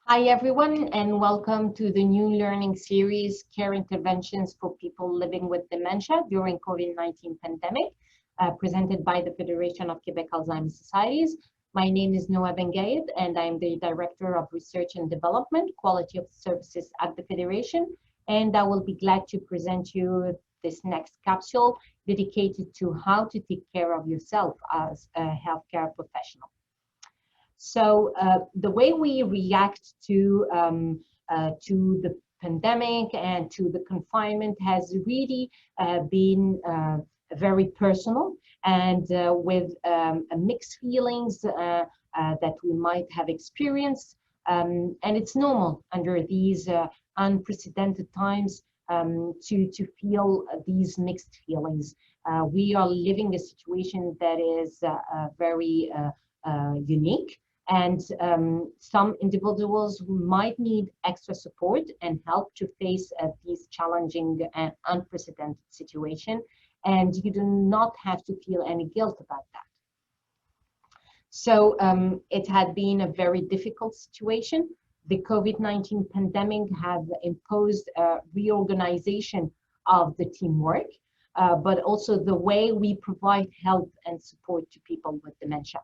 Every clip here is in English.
Hi, everyone, and welcome to the new learning series, Care Interventions for People Living with Dementia during COVID-19 pandemic, presented by the Federation of Quebec Alzheimer's Societies. My name is Noah Bengayed, and I'm the Director of Research and Development, Quality of Services at the Federation, and I will be glad to present you this next capsule dedicated to how to take care of yourself as a healthcare professional. So the way we react to the pandemic and to the confinement has really been very personal and with mixed feelings that we might have experienced. And it's normal under these unprecedented times to feel these mixed feelings. We are living a situation that is very unique. And some individuals might need extra support and help to face these challenging and unprecedented situation. And you do not have to feel any guilt about that. So it had been a very difficult situation. The COVID-19 pandemic have imposed a reorganization of the teamwork, but also the way we provide help and support to people with dementia.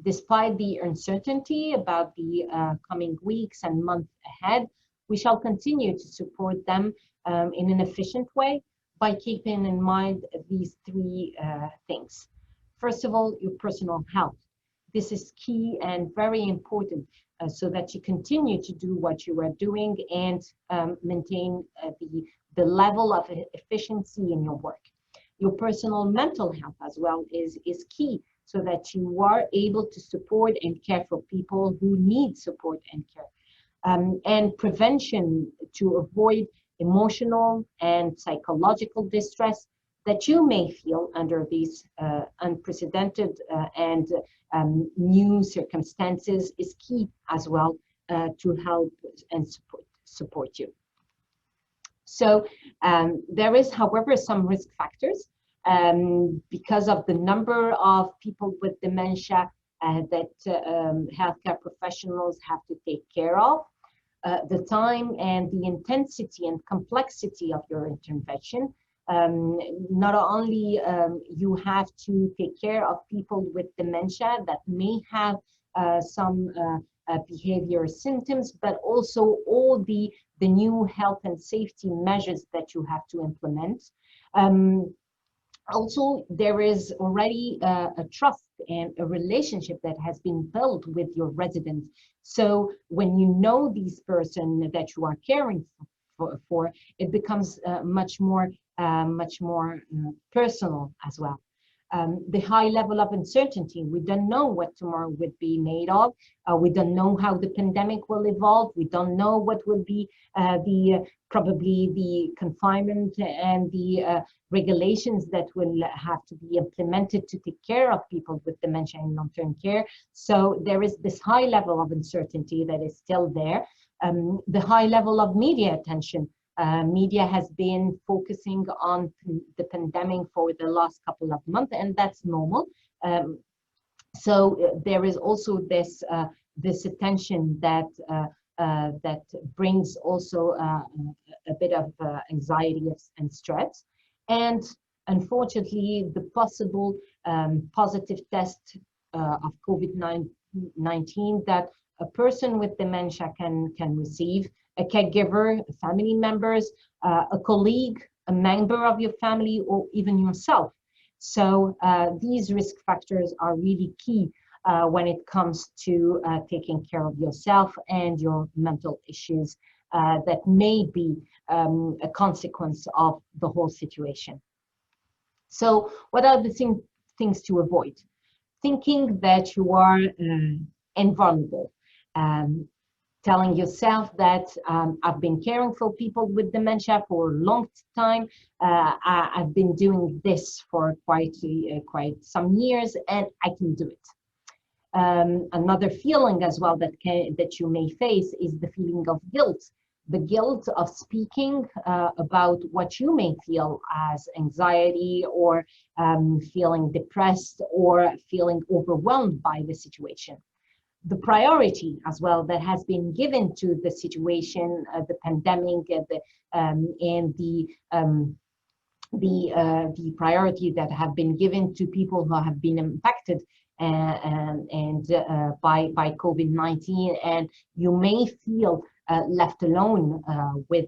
Despite the uncertainty about the coming weeks and months ahead, we shall continue to support them in an efficient way by keeping in mind these three things. First of all, your personal health. This is key and very important so that you continue to do what you are doing and maintain the level of efficiency in your work. Your personal mental health as well is key, so that you are able to support and care for people who need support and care. And prevention to avoid emotional and psychological distress that you may feel under these unprecedented and new circumstances is key as well to help and support you. So there is, however, some risk factors because of the number of people with dementia that healthcare professionals have to take care of, the time and the intensity and complexity of your intervention. Not only you have to take care of people with dementia that may have some behavior symptoms, but also all the new health and safety measures that you have to implement. Also, there is already a trust and a relationship that has been built with your residents. So when you know these person that you are caring for, it becomes much more personal as well. The high level of uncertainty. We don't know what tomorrow would be made of. We don't know how the pandemic will evolve. We don't know what will be probably the confinement and the regulations that will have to be implemented to take care of people with dementia in long-term care. So there is this high level of uncertainty that is still there. The high level of media attention. Media has been focusing on the pandemic for the last couple of months, and that's normal. So there is also this attention that brings also a bit of anxiety and stress, and unfortunately, the possible positive test of COVID-19 that a person with dementia can receive. A caregiver, family members, a colleague, a member of your family, or even yourself. So these risk factors are really key when it comes to taking care of yourself and your mental issues that may be a consequence of the whole situation. So what are the things to avoid? Thinking that you are invulnerable. Telling yourself that I've been caring for people with dementia for a long time. I've been doing this for quite some years, and I can do it. Another feeling as well that you may face is the feeling of guilt. The guilt of speaking about what you may feel as anxiety or feeling depressed or feeling overwhelmed by the situation. The priority as well that has been given to the situation, the pandemic, and the priority that have been given to people who have been impacted by COVID-19, and you may feel left alone with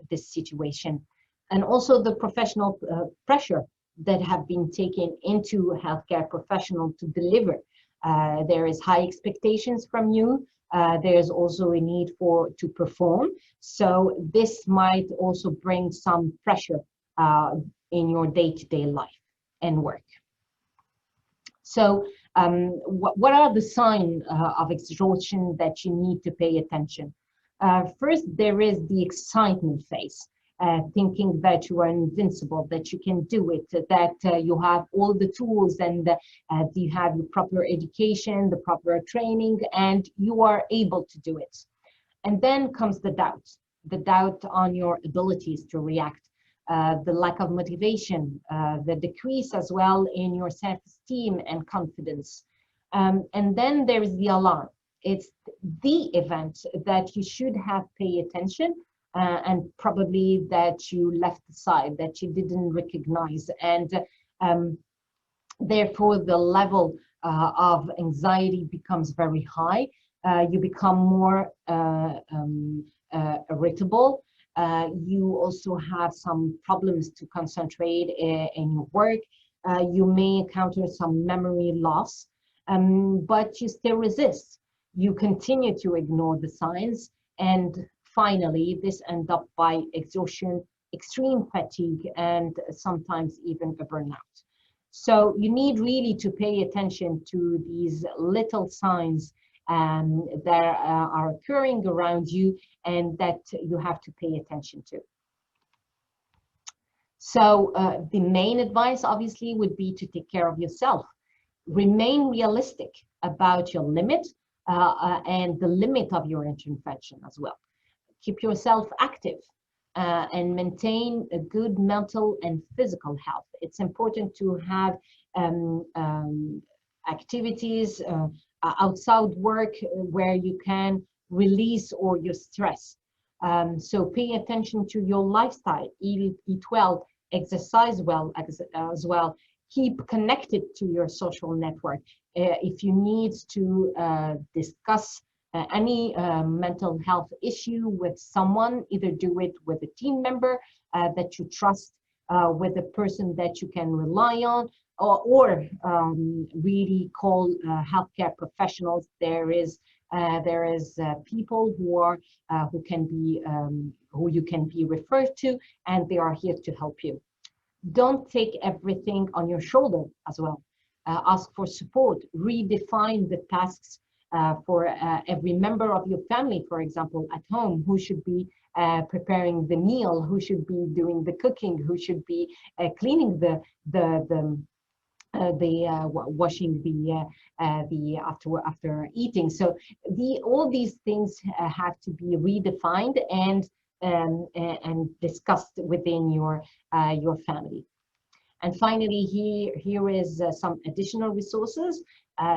this situation, and also the professional pressure that have been taken into healthcare professionals to deliver. There is high expectations from you. There's also a need to perform. So this might also bring some pressure in your day-to-day life and work. So what are the signs of exhaustion that you need to pay attention? First, there is the excitement phase. Thinking that you are invincible, that you can do it, that you have all the tools, and you have the proper education, the proper training, and you are able to do it. And then comes the doubt on your abilities to react, the lack of motivation, the decrease as well in your self-esteem and confidence. And then there is the alarm. It's the event that you should have paid attention, and probably that you left aside, that you didn't recognize, and therefore the level of anxiety becomes very high. You become more irritable. You also have some problems to concentrate in your work. You may encounter some memory loss, but you still resist. You continue to ignore the signs, and finally, this ends up by exhaustion, extreme fatigue, and sometimes even a burnout. So you need really to pay attention to these little signs that are occurring around you and that you have to pay attention to. So the main advice, obviously, would be to take care of yourself. Remain realistic about your limit and the limit of your intervention as well. Keep yourself active and maintain a good mental and physical health. It's important to have activities outside work where you can release all your stress. So pay attention to your lifestyle, eat well, exercise well as well. Keep connected to your social network. If you need to discuss any mental health issue with someone, either do it with a team member that you trust, with a person that you can rely on, or really call healthcare professionals. There is people who you can be referred to, and they are here to help you. Don't take everything on your shoulder as well. Ask for support. Redefine the tasks for every member of your family, for example, at home. Who should be preparing the meal? Who should be doing the cooking? Who should be cleaning washing the after eating? So all these things have to be redefined and discussed within your family. And finally, here is some additional resources.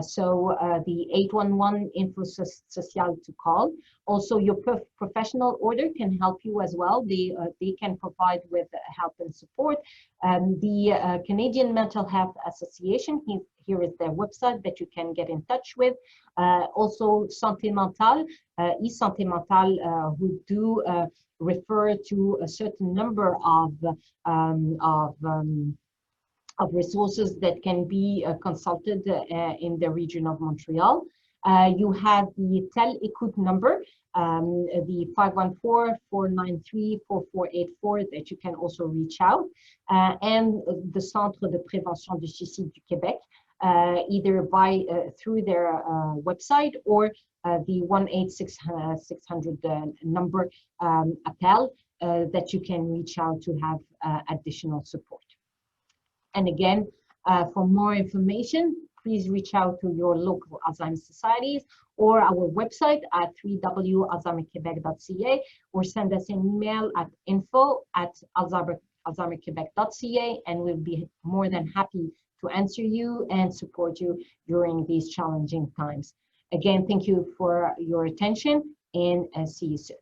So the 811 info social to call. Also, your professional order can help you as well. They can provide with help and support. The Canadian Mental Health Association, here is their website that you can get in touch with. Also, Santé Mentale, e-Santé Mentale, who do refer to a certain number of resources that can be consulted in the region of Montreal. You have the Tel-Écoute number, the 514-493-4484 that you can also reach out, and the Centre de Prévention du Suicide du Québec, either through their website or the 1-800-600 number appel that you can reach out to have additional support. And again, for more information, please reach out to your local Alzheimer's societies or our website at www.alzheimerquebec.ca, or send us an email at info@alzheimerquebec.ca, and we'll be more than happy to answer you and support you during these challenging times. Again, thank you for your attention, and see you soon.